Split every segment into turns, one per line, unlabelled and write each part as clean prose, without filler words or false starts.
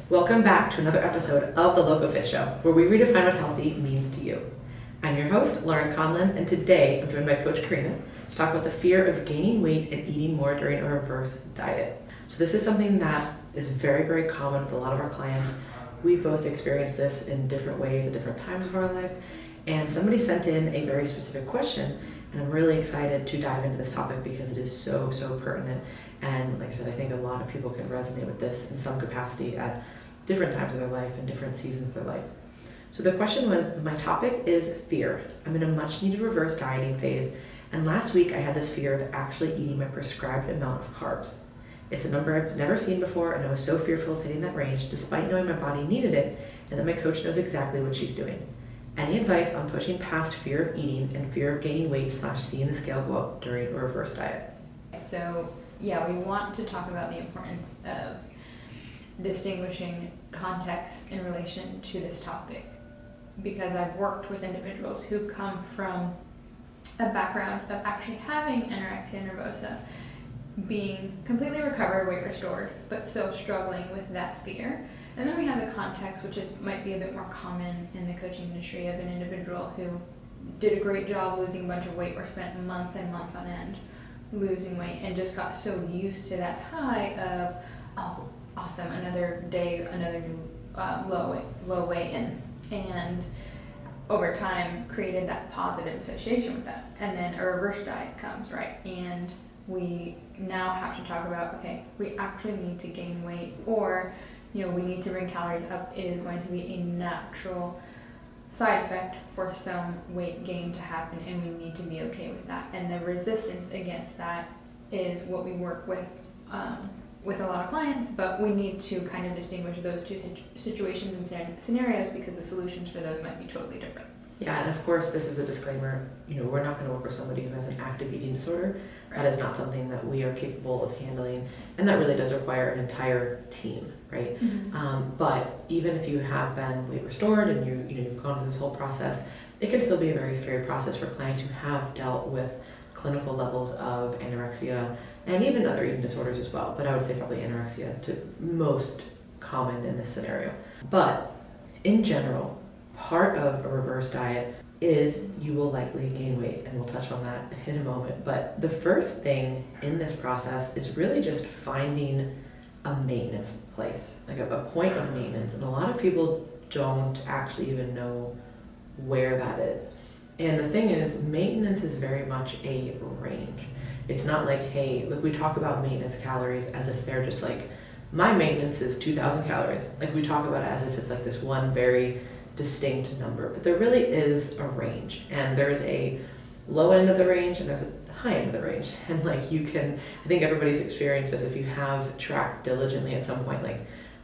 Welcome back to another episode of the Loco Fit Show, where we redefine what healthy means to you. I'm your host, Laurin and today I'm joined by Coach Karina to talk about the fear of gaining weight and eating more during a reverse diet. So this is something that is very, very common with a lot of our clients. We've both experienced this in different ways at different times of our life, and somebody sent in a very specific question, and I'm really excited to dive into this topic because it is so pertinent. And like I said, I think a lot of people can resonate with this in some capacity at different times of their life and different seasons of their life. So the question was, my topic is fear. I'm in a much needed reverse dieting phase, and last week I had this fear of actually eating my prescribed amount of carbs. It's a number I've never seen before, and I was so fearful of hitting that range despite knowing my body needed it and that my coach knows exactly what she's doing. Any advice on pushing past fear of eating and fear of gaining weight / seeing the scale go up during a reverse diet?
So yeah, we want to talk about the importance of distinguishing context in relation to this topic, because I've worked with individuals who come from a background of actually having anorexia nervosa, being completely recovered, weight restored, but still struggling with that fear. And then we have the context, which might be a bit more common in the coaching industry, of an individual who did a great job losing a bunch of weight or spent months and months on end losing weight and just got so used to that high of, oh, awesome, another day, another new low weight in, and over time created that positive association with that. And then a reverse diet comes, right? And we now have to talk about, okay, we actually need to gain weight, or we need to bring calories up. It is going to be a natural side effect for some weight gain to happen, and we need to be okay with that. And the resistance against that is what we work with a lot of clients, but we need to kind of distinguish those two situations and scenarios, because the solutions for those might be totally different.
Yeah, and of course, this is a disclaimer. We're not going to work with somebody who has an active eating disorder. Right. That is not something that we are capable of handling, and that really does require an entire team, right? Mm-hmm. But even if you have been weight restored and you've gone through this whole process, it can still be a very scary process for clients who have dealt with clinical levels of anorexia and even other eating disorders as well. But I would say probably anorexia to most common in this scenario. But in general, part of a reverse diet is you will likely gain weight, and we'll touch on that in a moment. But the first thing in this process is really just finding a maintenance place, like a point of maintenance. And a lot of people don't actually even know where that is. And the thing is, maintenance is very much a range. It's not like, hey, look, we talk about maintenance calories as if they're just like, my maintenance is 2,000 calories. Like, we talk about it as if it's like this one very distinct number, but there really is a range, and there's a low end of the range and there's a high end of the range. And like, I think everybody's experienced this if you have tracked diligently at some point, like,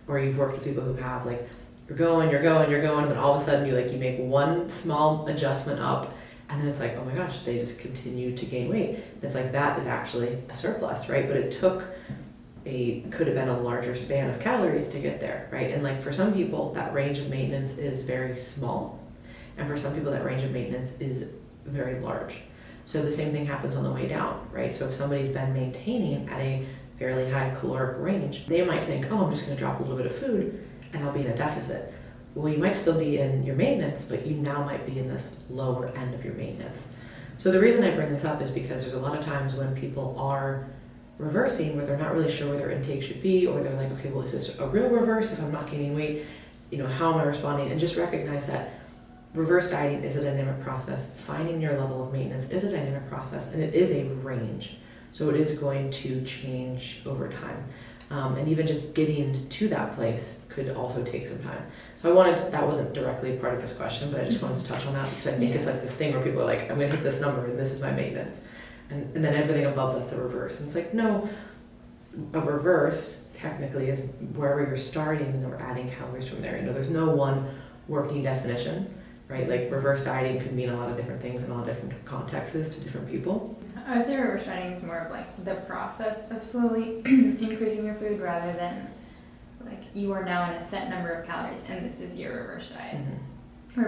or you've worked with people who have, like, you're going, and then all of a sudden you make one small adjustment up, and then it's like, oh my gosh, they just continue to gain weight. And it's like, that is actually a surplus, right? But it could have been a larger span of calories to get there, right? And like, for some people, that range of maintenance is very small, and for some people that range of maintenance is very large. So the same thing happens on the way down, right? So if somebody's been maintaining at a fairly high caloric range, they might think, oh, I'm just going to drop a little bit of food and I'll be in a deficit. Well, you might still be in your maintenance, but you now might be in this lower end of your maintenance. So the reason I bring this up is because there's a lot of times when people are reversing where they're not really sure where their intake should be, or they're like, okay, well, is this a real reverse if I'm not gaining weight? How am I responding? And just recognize that reverse dieting is a dynamic process. Finding your level of maintenance is a dynamic process, and it is a range. So it is going to change over time. And even just getting to that place could also take some time. So that wasn't directly part of this question, but I just wanted to touch on that, because I think it's like this thing where people are like, I'm going to hit this number and this is my maintenance. And then everything above that's a reverse. And it's like, no, a reverse technically is wherever you're starting and then we're adding calories from there. There's no one working definition, right? Like, reverse dieting could mean a lot of different things in a lot of different contexts to different people.
I would say reverse dieting is more of like the process of slowly increasing your food, rather than like you are now in a set number of calories and this is your reverse diet. Mm-hmm.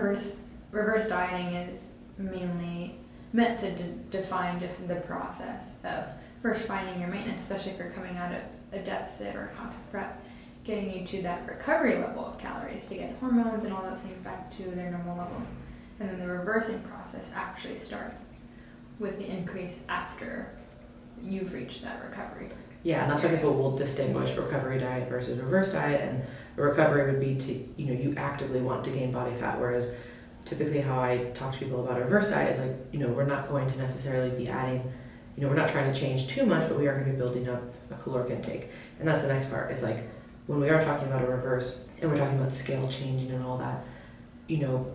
Reverse dieting is mainly meant to define just the process of first finding your maintenance, especially if you're coming out of a deficit or a contest prep, getting you to that recovery level of calories to get hormones and all those things back to their normal levels. And then the reversing process actually starts with the increase after you've reached that recovery.
Yeah, and that's why people will distinguish recovery diet versus reverse diet. And a recovery would be to, you actively want to gain body fat, whereas typically how I talk to people about a reverse diet is like, we're not going to necessarily be adding, we're not trying to change too much, but we are going to be building up a caloric intake. And that's the next part, is like, when we are talking about a reverse and we're talking about scale changing and all that,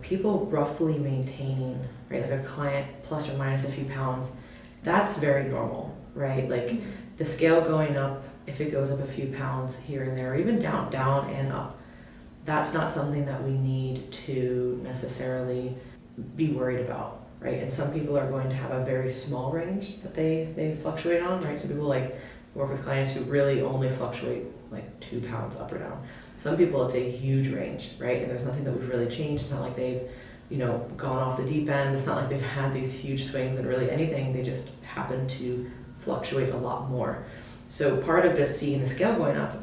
people roughly maintaining, right, like a client plus or minus a few pounds, that's very normal, right? Like the scale going up, if it goes up a few pounds here and there, or even down and up, that's not something that we need to necessarily be worried about, right? And some people are going to have a very small range that they fluctuate on, right? So people like work with clients who really only fluctuate like 2 pounds up or down. Some people, it's a huge range, right? And there's nothing that we've really changed. It's not like they've, gone off the deep end. It's not like they've had these huge swings in really anything. They just happen to fluctuate a lot more. So part of just seeing the scale going up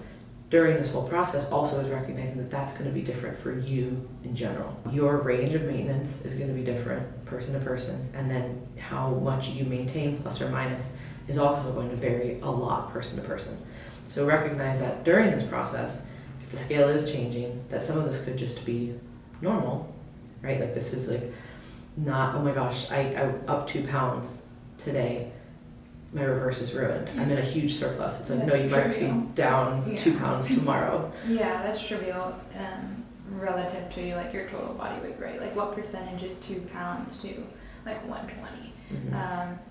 during this whole process also is recognizing that that's going to be different for you in general. Your range of maintenance is going to be different person to person, and then how much you maintain plus or minus is also going to vary a lot person to person. So recognize that during this process, if the scale is changing, that some of this could just be normal, right? Like this is like not, oh my gosh, I up 2 pounds today, my reverse is ruined. I'm in a huge surplus. It's like, no, you might be down 2 pounds tomorrow.
Yeah, that's trivial relative to like your total body weight, right? Like what percentage is 2 pounds to like 120?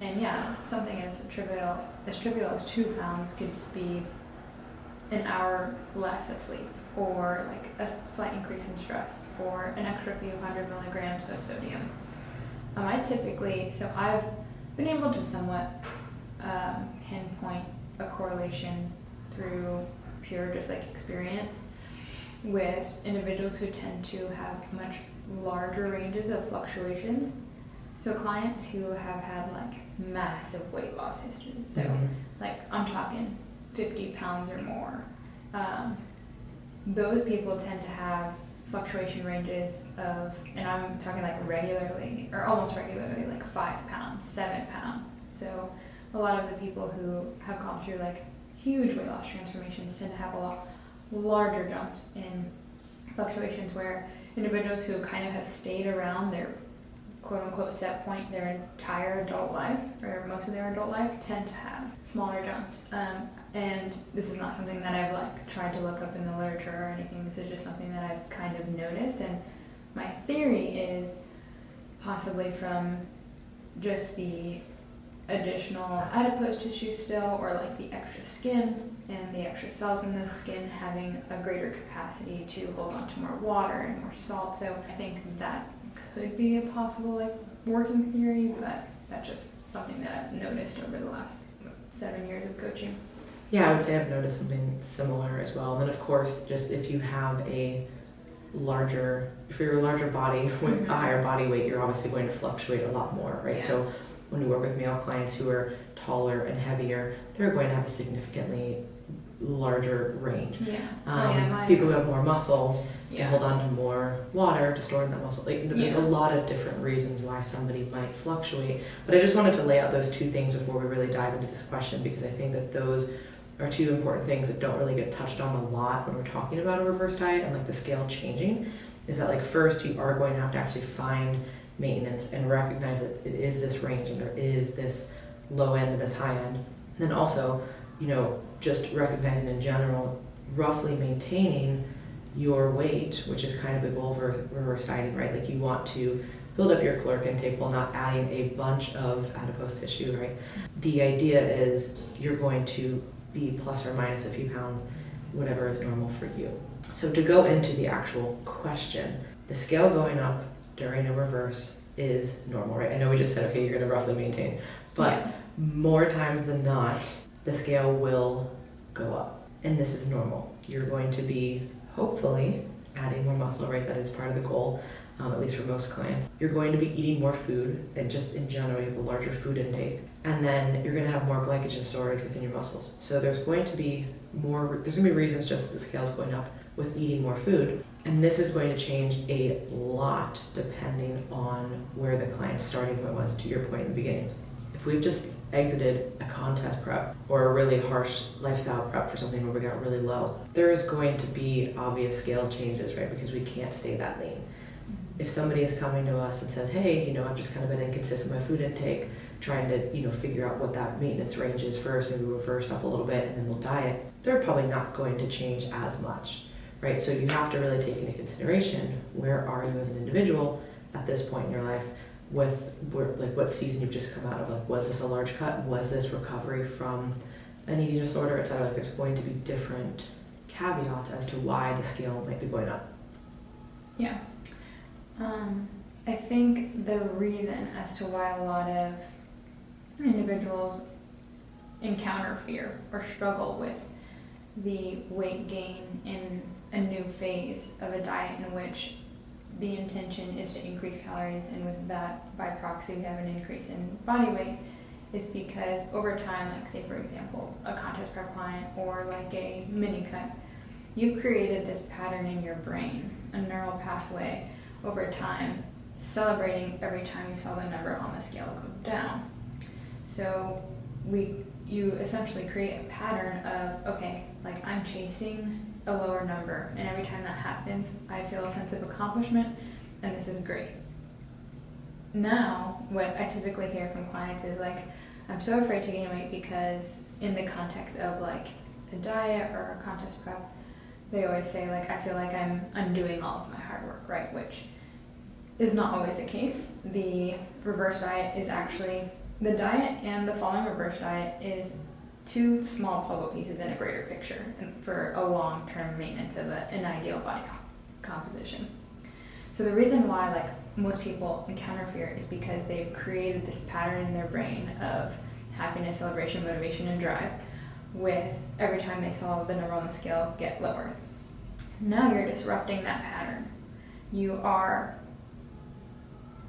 And yeah, something as trivial as 2 pounds could be an hour less of sleep, or like a slight increase in stress, or an extra few 100 milligrams of sodium. I've been able to somewhat pinpoint a correlation through pure just like experience with individuals who tend to have much larger ranges of fluctuations. So clients who have had like massive weight loss histories, so like I'm talking 50 pounds or more, those people tend to have fluctuation ranges of, and I'm talking like regularly or almost regularly, like 5 pounds, 7 pounds. So a lot of the people who have gone through like huge weight loss transformations tend to have a lot larger jumps in fluctuations, where individuals who kind of have stayed around their quote unquote set point their entire adult life, or most of their adult life, tend to have smaller jumps. And this is not something that I've like tried to look up in the literature or anything. This is just something that I've kind of noticed, and my theory is possibly from just the additional adipose tissue still, or like the extra skin and the extra cells in the skin having a greater capacity to hold on to more water and more salt. So I think that could be a possible like working theory, but that's just something that I've noticed over the last 7 years of coaching.
Yeah, I would say I've noticed something similar as well. And then of course, just if you're a larger body with a higher body weight, you're obviously going to fluctuate a lot more, right? Yeah. So when you work with male clients who are taller and heavier, they're going to have a significantly larger range. People who have more muscle, they hold on to more water to store in that muscle. Like there's a lot of different reasons why somebody might fluctuate. But I just wanted to lay out those two things before we really dive into this question, because I think that those are two important things that don't really get touched on a lot when we're talking about a reverse diet and like the scale changing. Is that like first you are going to have to actually find maintenance and recognize that it is this range and there is this low end and this high end. And then also, just recognizing in general, roughly maintaining your weight, which is kind of the goal for reverse dieting, right? Like you want to build up your caloric intake while not adding a bunch of adipose tissue, right? The idea is you're going to be plus or minus a few pounds, whatever is normal for you. So to go into the actual question, the scale going up during a reverse is normal, right? I know we just said, okay, you're going to roughly maintain, but more times than not, the scale will go up, and this is normal. You're going to be hopefully adding more muscle, right? That is part of the goal, at least for most clients. You're going to be eating more food, and just in general, you have a larger food intake. And then you're going to have more glycogen storage within your muscles. So there's going to be there's gonna be reasons just that the scale's going up with eating more food. And this is going to change a lot depending on where the client's starting point was, to your point in the beginning. If we've just exited a contest prep or a really harsh lifestyle prep for something where we got really low, there is going to be obvious scale changes, right? Because we can't stay that lean. If somebody is coming to us and says, hey, I've just kind of been inconsistent with my food intake, trying to, figure out what that maintenance range is first, maybe reverse up a little bit and then we'll diet, they're probably not going to change as much, right? So you have to really take into consideration, where are you as an individual at this point in your life with what season you've just come out of. Like, was this a large cut? Was this recovery from an eating disorder, et cetera? Like, there's going to be different caveats as to why the scale might be going up.
Yeah. I think the reason as to why a lot of individuals encounter fear or struggle with the weight gain in a new phase of a diet in which the intention is to increase calories, and with that, by proxy, we have an increase in body weight, is because over time, like say for example, a contest prep client or like a mini cut, you've created this pattern in your brain, a neural pathway over time, celebrating every time you saw the number on the scale go down. So you essentially create a pattern of, okay, like I'm chasing a lower number, and every time that happens, I feel a sense of accomplishment, and this is great. Now, what I typically hear from clients is like, I'm so afraid to gain weight because in the context of like a diet or a contest prep, they always say like, I feel like I'm undoing all of my hard work, right? Which is not always the case. The reverse diet is actually, the diet and the following reverse diet is two small puzzle pieces in a greater picture and for a long-term maintenance of an ideal body composition. So the reason why like most people encounter fear is because they've created this pattern in their brain of happiness, celebration, motivation, and drive with every time they saw the number on the scale get lower. Now you're disrupting that pattern. You are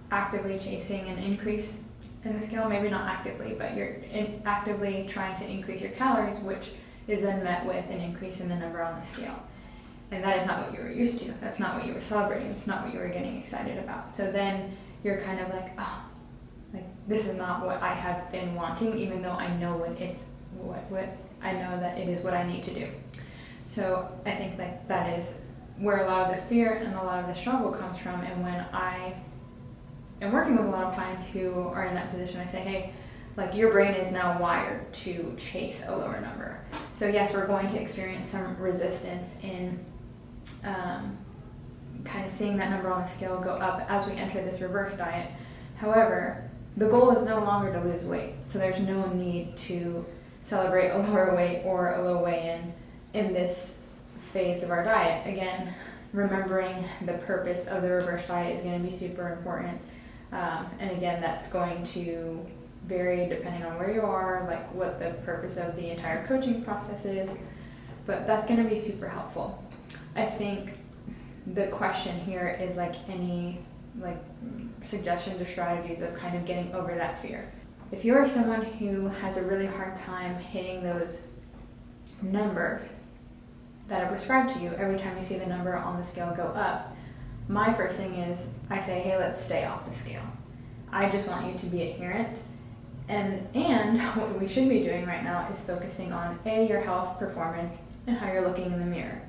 actively chasing an increase in the scale, maybe not actively, but you're actively trying to increase your calories, which is then met with an increase in the number on the scale. And that is not what you were used to. That's not what you were celebrating. It's not what you were getting excited about. So then you're kind of like, oh, like this is not what I have been wanting, even though I know what I know that it is what I need to do. So I think like that is where a lot of the fear and a lot of the struggle comes from. And when I am working with a lot of clients who are in that position, I say, hey, like your brain is now wired to chase a lower number. So yes, we're going to experience some resistance in kind of seeing that number on the scale go up as we enter this reverse diet. However, the goal is no longer to lose weight. So there's no need to celebrate a lower weight or a low weigh-in in this phase of our diet. Again, remembering the purpose of the reverse diet is going to be super important. And again, that's going to vary depending on where you are, like what the purpose of the entire coaching process is, but that's going to be super helpful. I think the question here is like any like suggestions or strategies of kind of getting over that fear. If you are someone who has a really hard time hitting those numbers that are prescribed to you every time you see the number on the scale go up, my first thing is I say, hey, let's stay off the scale. I just want you to be adherent. And what we should be doing right now is focusing on your health, performance, and how you're looking in the mirror.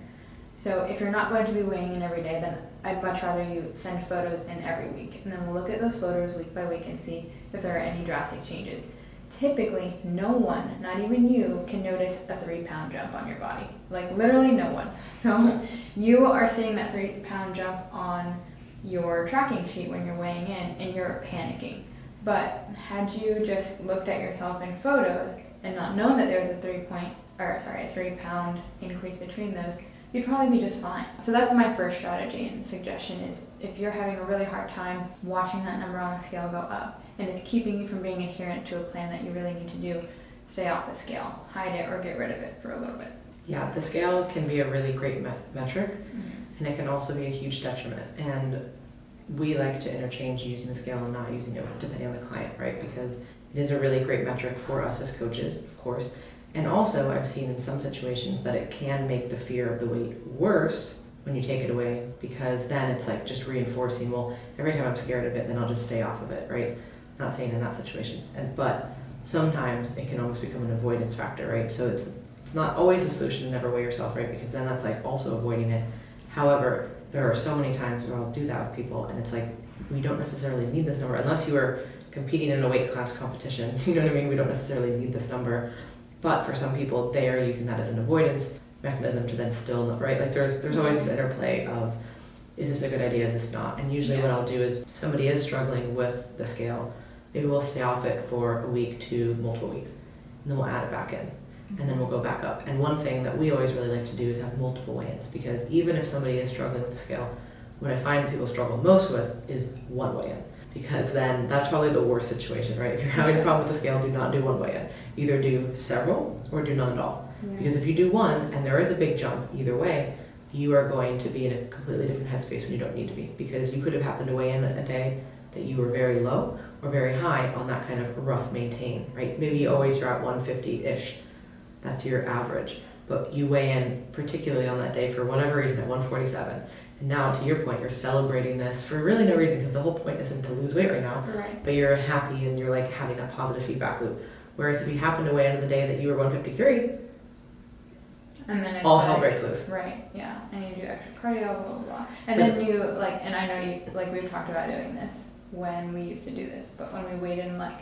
So if you're not going to be weighing in every day, then I'd much rather you send photos in every week. And then we'll look at those photos week by week and see if there are any drastic changes. Typically, no one, not even you, can notice a 3-pound jump on your body. Like literally no one. So you are seeing that 3-pound jump on your tracking sheet when you're weighing in and you're panicking. But had you just looked at yourself in photos and not known that there was a 3-pound increase between those, you'd probably be just fine. So that's my first strategy and suggestion is if you're having a really hard time watching that number on the scale go up and it's keeping you from being adherent to a plan that you really need to do, stay off the scale, hide it or get rid of it for a little bit.
Yeah, the scale can be a really great metric, and it can also be a huge detriment. And we like to interchange using the scale and not using it depending on the client, right? Because it is a really great metric for us as coaches, of course, And also, I've seen in some situations that it can make the fear of the weight worse when you take it away, because then it's like just reinforcing, well, every time I'm scared of it, then I'll just stay off of it, right? Not saying in that situation, but sometimes it can almost become an avoidance factor, right? So it's not always the solution to never weigh yourself, right? Because then that's like also avoiding it. However, there are so many times where I'll do that with people, and it's like, we don't necessarily need this number unless you are competing in a weight class competition. You know what I mean? We don't necessarily need this number. But for some people, they are using that as an avoidance mechanism to then still not, right? Like there's always this interplay of, is this a good idea, is this not? And usually what I'll do is, if somebody is struggling with the scale, maybe we'll stay off it for a week to multiple weeks, and then we'll add it back in, and then we'll go back up. And one thing that we always really like to do is have multiple weigh-ins, because even if somebody is struggling with the scale, what I find people struggle most with is one weigh-in, because then that's probably the worst situation, right? If you're having a problem with the scale, do not do one weigh-in. Either do several or do none at all. Because if you do one and there is a big jump either way, you are going to be in a completely different headspace when you don't need to be, because you could have happened to weigh in a day that you were very low or very high on that kind of rough maintain, right? Maybe you always are at 150-ish. That's your average. But you weigh in particularly on that day for whatever reason at 147. And now, to your point, you're celebrating this for really no reason, because the whole point isn't to lose weight right now.
Right.
But you're happy and you're like having that positive feedback loop. Whereas if you happen to weigh in on the day that you were 153,
and then it's
all
like,
hell breaks loose.
Right, yeah. And you do extra cardio, blah, blah, blah. And then you, like, and I know you, like, we've talked about doing this when we used to do this, but when we weighed in, like,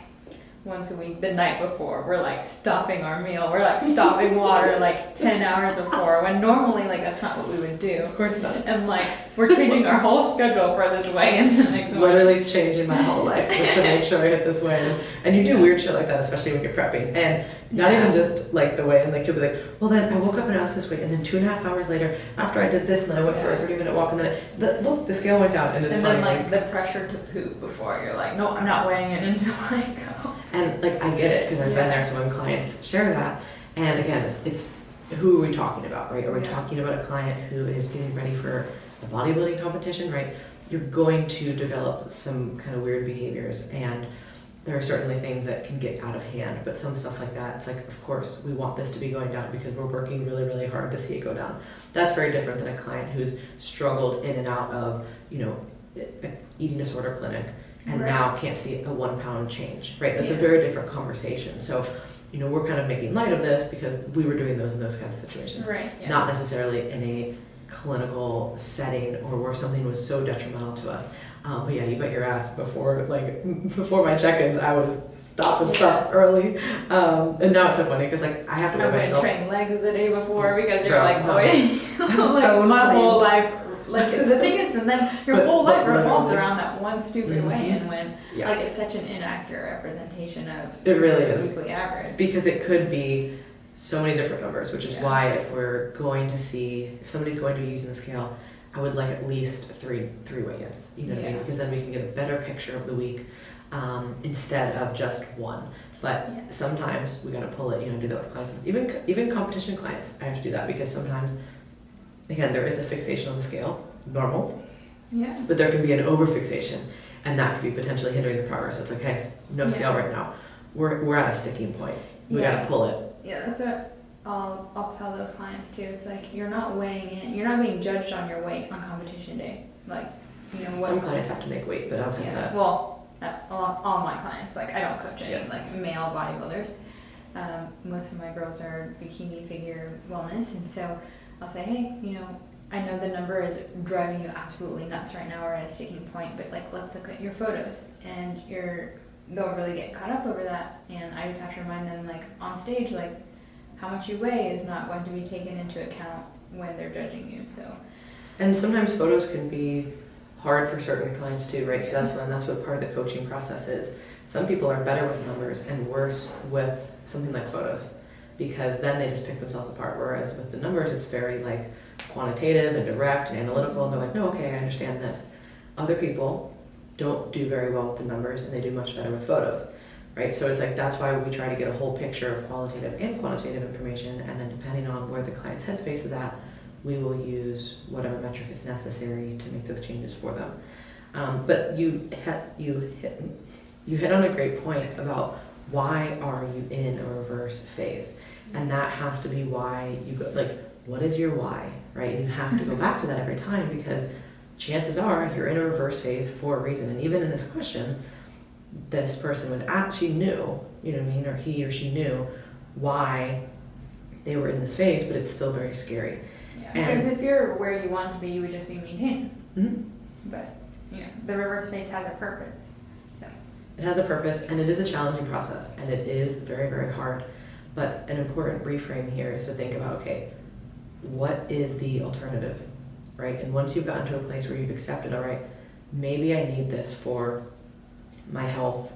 once a week, the night before, we're, like, stopping our meal, we're, like, stopping water, like, 10 hours before, when normally, like, that's not what we would do.
Of course not.
And, like, we're changing our whole schedule for this weigh-in the next morning.
Literally changing my whole life just to make sure I hit this weigh-in. And you do weird shit like that, especially when you're prepping. And not even just like the weigh-in, like you'll be like, well then I woke up and I was this weight, and then 2.5 hours later, after I did this, and then I went for a 30-minute walk, and then look, the scale went down, and it's funny.
And then like the pressure to poop before, you're like, no, I'm not weighing it until I go.
And like I get it, because I've been there, so when clients share that, and again, it's who are we talking about, right? Are we talking about a client who is getting ready for a bodybuilding competition, right? You're going to develop some kind of weird behaviors, and there are certainly things that can get out of hand, but some stuff like that, it's like, of course, we want this to be going down because we're working really, really hard to see it go down. That's very different than a client who's struggled in and out of, you know, an eating disorder clinic and now can't see a 1 pound change, right? That's a very different conversation. So, you know, we're kind of making light of this because we were doing those in those kinds of situations.
Right. Yeah.
Not necessarily in a clinical setting or where something was so detrimental to us. But yeah, you bet your ass before my check-ins, I was stopping stuff early. And now it's so funny because like I have to weigh myself.
I train legs the day before because you're
Bro,
like,
no.
like
so
my
inflamed.
whole life. Like the thing is, and then your whole life revolves
literally.
around that one stupid weigh-in when
Yeah.
like it's such an inaccurate representation of
It really
the
is.
weekly average.
Because it could be so many different numbers, which is why if we're going to see, if somebody's going to be using the scale, I would like at least three weigh-ins, you know what I mean? Because then we can get a better picture of the week instead of just one. But sometimes we gotta pull it, you know, do that with clients. Even competition clients, I have to do that because sometimes, again, there is a fixation on the scale, normal, but there can be an over-fixation, and that could be potentially hindering the progress. So it's like, hey, no scale right now. We're at a sticking point. We gotta pull it.
Yeah, that's what I'll tell those clients too. It's like you're not weighing in, you're not being judged on your weight on competition day. Like, you know what?
Some clients have to make weight, but I'll tell you that.
Well, all my clients, like I don't coach any like male bodybuilders. Most of my girls are bikini figure wellness, and so I'll say, hey, you know, I know the number is driving you absolutely nuts right now. We're at a sticking point, but like let's look at your photos, and they'll really get caught up over that. And I just have to remind them, like on stage, like how much you weigh is not going to be taken into account when they're judging you. So,
and sometimes photos can be hard for certain clients too, right? So that's what part of the coaching process is. Some people are better with numbers and worse with something like photos, because then they just pick themselves apart. Whereas with the numbers, it's very like quantitative and direct and analytical, and they're like, no, okay, I understand this. Other people don't do very well with the numbers, and they do much better with photos, right? So it's like, that's why we try to get a whole picture of qualitative and quantitative information, and then depending on where the client's headspace is at, we will use whatever metric is necessary to make those changes for them. But you hit on a great point about why are you in a reverse phase. And that has to be why you go, like, what is your why, right? And you have to go back to that every time, because chances are you're in a reverse phase for a reason. And even in this question, this person was she knew, you know what I mean, or he or she knew why they were in this phase, but it's still very scary.
Yeah, because if you're where you want to be, you would just be maintaining.
Mm-hmm.
But, you know, the reverse phase has a purpose. So
it has a purpose, and it is a challenging process, and it is very, very hard. But an important reframe here is to think about, okay, what is the alternative, right? And once you've gotten to a place where you've accepted, all right, maybe I need this for my health,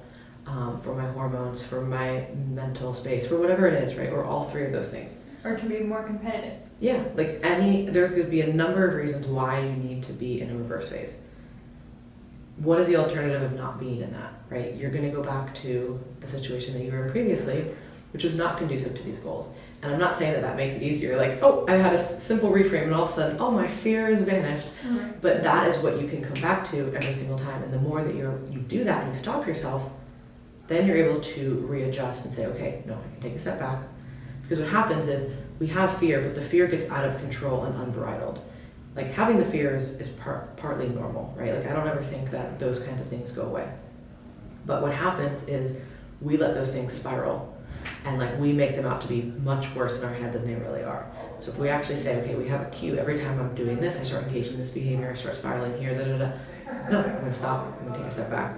for my hormones, for my mental space, for whatever it is, right? Or all three of those things.
Or to be more competitive.
Yeah, like there could be a number of reasons why you need to be in a reverse phase. What is the alternative of not being in that, right? You're going to go back to the situation that you were in previously, which was not conducive to these goals. And I'm not saying that makes it easier. Like, oh, I had a simple reframe and all of a sudden, oh, my fear has vanished.
Mm-hmm. But
That is what you can come back to every single time. And the more that you do that and you stop yourself, then you're able to readjust and say, okay, no, I can take a step back. Because what happens is we have fear, but the fear gets out of control and unbridled. Like, having the fear is partly normal, right? Like, I don't ever think that those kinds of things go away. But what happens is we let those things spiral. And like, we make them out to be much worse in our head than they really are. So if we actually say, okay, we have a cue, every time I'm doing this, I start engaging in this behavior, I start spiraling here, no, I'm going to stop, I'm going to take a step back.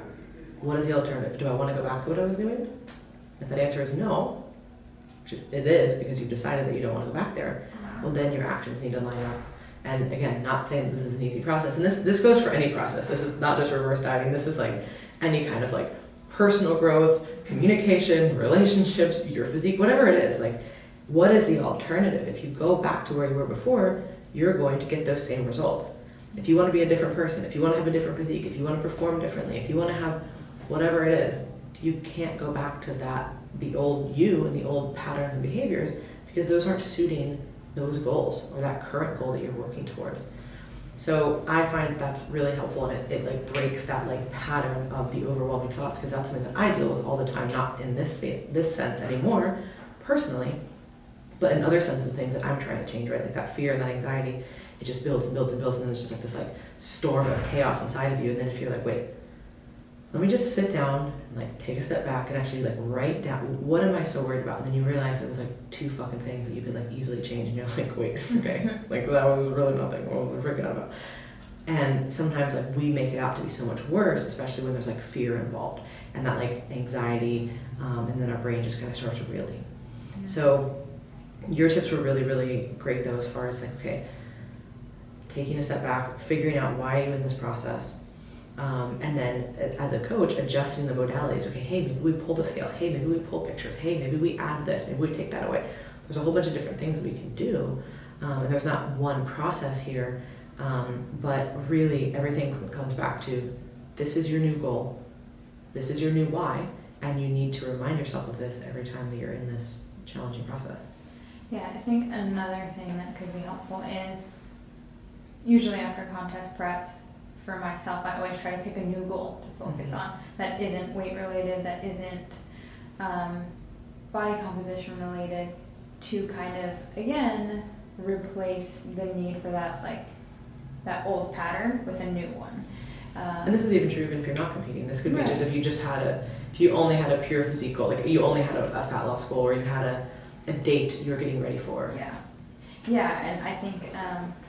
What is the alternative? Do I want to go back to what I was doing? If that answer is no, which it is, because you've decided that you don't want to go back there, well, then your actions need to line up. And again, not saying that this is an easy process, and this goes for any process. This is not just reverse dieting, this is like any kind of like personal growth, communication, relationships, your physique, whatever it is. Like, what is the alternative? If you go back to where you were before, you're going to get those same results. If you want to be a different person, if you want to have a different physique, if you want to perform differently, if you want to have whatever it is, you can't go back to the old you and the old patterns and behaviors, because those aren't suiting those goals or that current goal that you're working towards. So I find that's really helpful, and it like breaks that like pattern of the overwhelming thoughts, because that's something that I deal with all the time, not in this sense anymore personally, but in other senses of things that I'm trying to change, right? Like that fear and that anxiety, it just builds and builds and builds, and then there's just like this like storm of chaos inside of you. And then if you're like, wait, let me just sit down and like take a step back and actually like write down, what am I so worried about? And then you realize it was like 2 fucking things that you could like easily change, and you're like, wait, okay, like that was really nothing. What was I freaking out about? And sometimes like we make it out to be so much worse, especially when there's like fear involved and that like anxiety, and then our brain just kind of starts reeling. Yeah. So your tips were really, really great though, as far as like, okay, taking a step back, figuring out why you're in this process. And then as a coach, adjusting the modalities. Okay, hey, maybe we pull the scale. Hey, maybe we pull pictures. Hey, maybe we add this. Maybe we take that away. There's a whole bunch of different things we can do. And there's not one process here, but really everything comes back to, this is your new goal. This is your new why. And you need to remind yourself of this every time that you're in this challenging process.
Yeah, I think another thing that could be helpful is usually after contest preps, for myself, I always try to pick a new goal to focus on that isn't weight related, that isn't body composition related, to kind of, again, replace the need for that old pattern with a new one.
And this is even true even if you're not competing. This could be just if you only had a pure physique goal, like you only had a fat loss goal, or you had a date you're getting ready for.
Yeah, and I think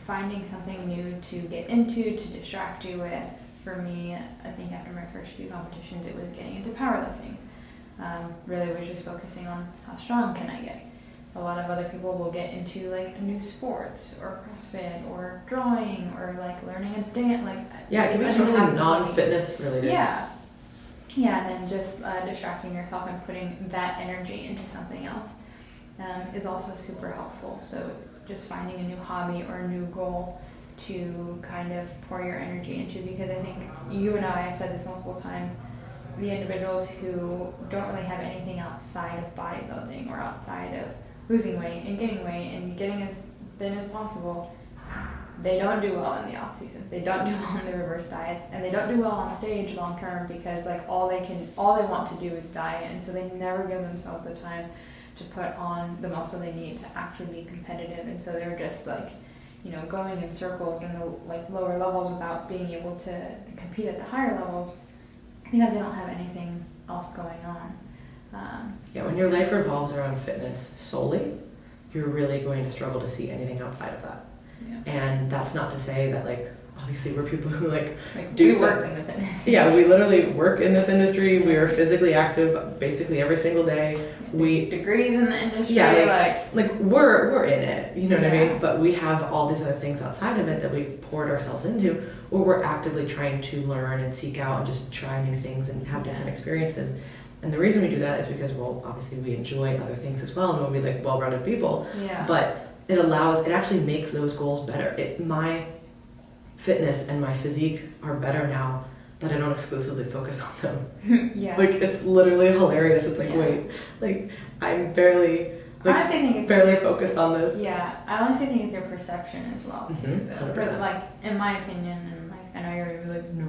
finding something new to get into, to distract you with. For me, I think after my first few competitions, it was getting into powerlifting. Really was just focusing on how strong can I get. A lot of other people will get into like a new sports or CrossFit or drawing or like learning a dance.
It can be totally non-fitness related.
Yeah, and then just distracting yourself and putting that energy into something else is also super helpful. So just finding a new hobby or a new goal to kind of pour your energy into, because I think you and I have said this multiple times, the individuals who don't really have anything outside of bodybuilding or outside of losing weight and getting as thin as possible, they don't do well in the off season. They don't do well in the reverse diets, and they don't do well on stage long term, because like all they want to do is diet, and so they never give themselves the time to put on the muscle they need to actually be competitive. And so they're just like, you know, going in circles in the like lower levels without being able to compete at the higher levels because they don't have anything else going on.
Yeah, when your life revolves around fitness solely, you're really going to struggle to see anything outside of that.
Yeah.
And that's not to say that, like, obviously we're people who like
do work in the fitness.
Yeah, we literally work in this industry. We are physically active basically every single day. We
degrees in the industry.
Yeah, like we're in it. You know what I
Yeah.
mean? But we have all these other things outside of it that we've poured ourselves into, or we're actively trying to learn and seek out and just try new things and have different experiences. And the reason we do that is because, well, obviously we enjoy other things as well, and we'll be like well-rounded people.
Yeah.
But it actually makes those goals better. My fitness and my physique are better now that I don't exclusively focus on them.
Yeah.
Like, it's literally hilarious. It's like,
Yeah.
wait, like, I'm barely,
I honestly think it's
barely focused on this.
Yeah, I honestly think it's your perception as well.
Mhm,
Though.
100%.
But like, in my opinion, and like, I know you're gonna be like, no,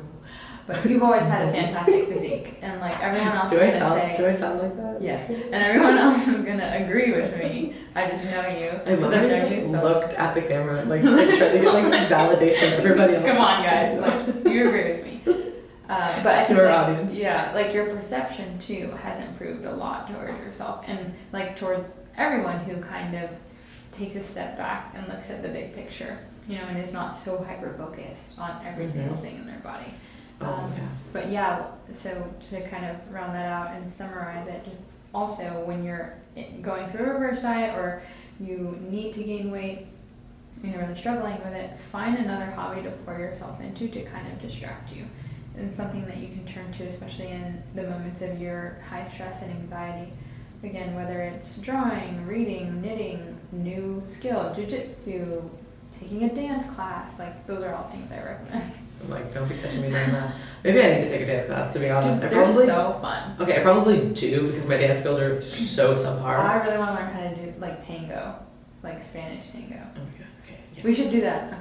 but you've always had a fantastic physique, and like everyone else
Do
is
I
gonna
sound?
say,
Do I sound like that?
yes, and everyone else is gonna agree with me. I just know you
I love
because I've
how
known
you
you so.
looked at the camera, like tried to get like validation. Everybody else.
Come on, guys, like you agree with me. But I think
To our
like,
audience.
yeah, like your perception too has improved a lot towards yourself, and like towards everyone who kind of takes a step back and looks at the big picture, you know, and is not so hyper focused on every single thing in their body.
Oh, yeah.
But yeah, so to kind of round that out and summarize it, just also when you're going through a reverse diet or you need to gain weight and you're really struggling with it, find another hobby to pour yourself into to kind of distract you. And something that you can turn to, especially in the moments of your high stress and anxiety. Again, whether it's drawing, reading, knitting, new skill, jiu-jitsu, taking a dance class, like those are all things I recommend.
I'm like, don't be touching me doing that. Maybe I need to take a dance class, to be honest.
They're so fun.
Okay, I probably do because my dance skills are so subpar.
I really want to learn how to do like tango, like Spanish tango.
Oh my god, okay. Yeah.
We should do that. Okay.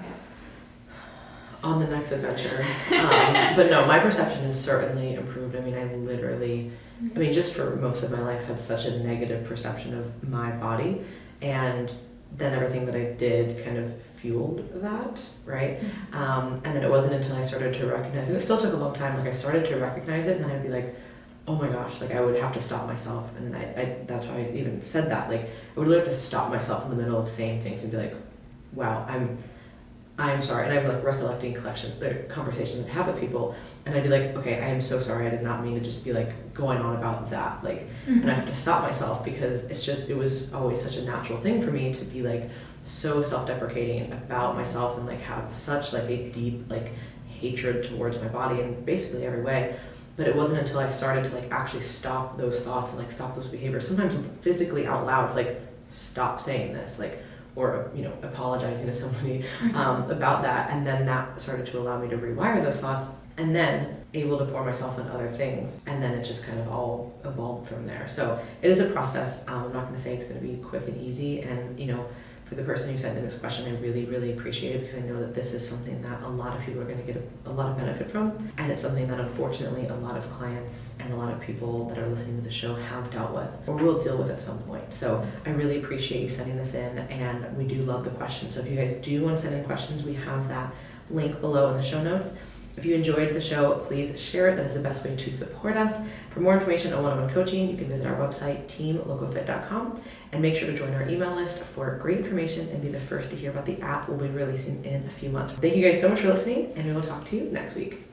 On the next adventure. But no, my perception has certainly improved. I mean, just for most of my life, had such a negative perception of my body, and then everything that I did kind of fueled that, right? And then it wasn't until I started to recognize, and it still took a long time, like I started to recognize it, and then I'd be like, oh my gosh, like I would have to stop myself, and I that's why I even said that, like I would literally have to stop myself in the middle of saying things and be like, wow, I'm sorry, and I'm like recollecting conversations I'd have with people, and I'd be like, okay, I am so sorry, I did not mean to just be like going on about that, like, and I have to stop myself because it was always such a natural thing for me to be like so self-deprecating about myself and like have such like a deep like hatred towards my body in basically every way. But it wasn't until I started to like actually stop those thoughts and like stop those behaviors, sometimes physically out loud, like stop saying this, like, or, you know, apologizing to somebody about that. And then that started to allow me to rewire those thoughts, and then able to pour myself into other things. And then it just kind of all evolved from there. So it is a process. I'm not going to say it's going to be quick and easy. And, you know, for the person who sent in this question, I really, really appreciate it, because I know that this is something that a lot of people are going to get a lot of benefit from. And it's something that unfortunately a lot of clients and a lot of people that are listening to the show have dealt with or will deal with at some point. So I really appreciate you sending this in, and we do love the questions. So if you guys do want to send in questions, we have that link below in the show notes. If you enjoyed the show, please share it. That is the best way to support us. For more information on one-on-one coaching, you can visit our website, teamlocofit.com, and make sure to join our email list for great information and be the first to hear about the app we'll be releasing in a few months. Thank you guys so much for listening, and we will talk to you next week.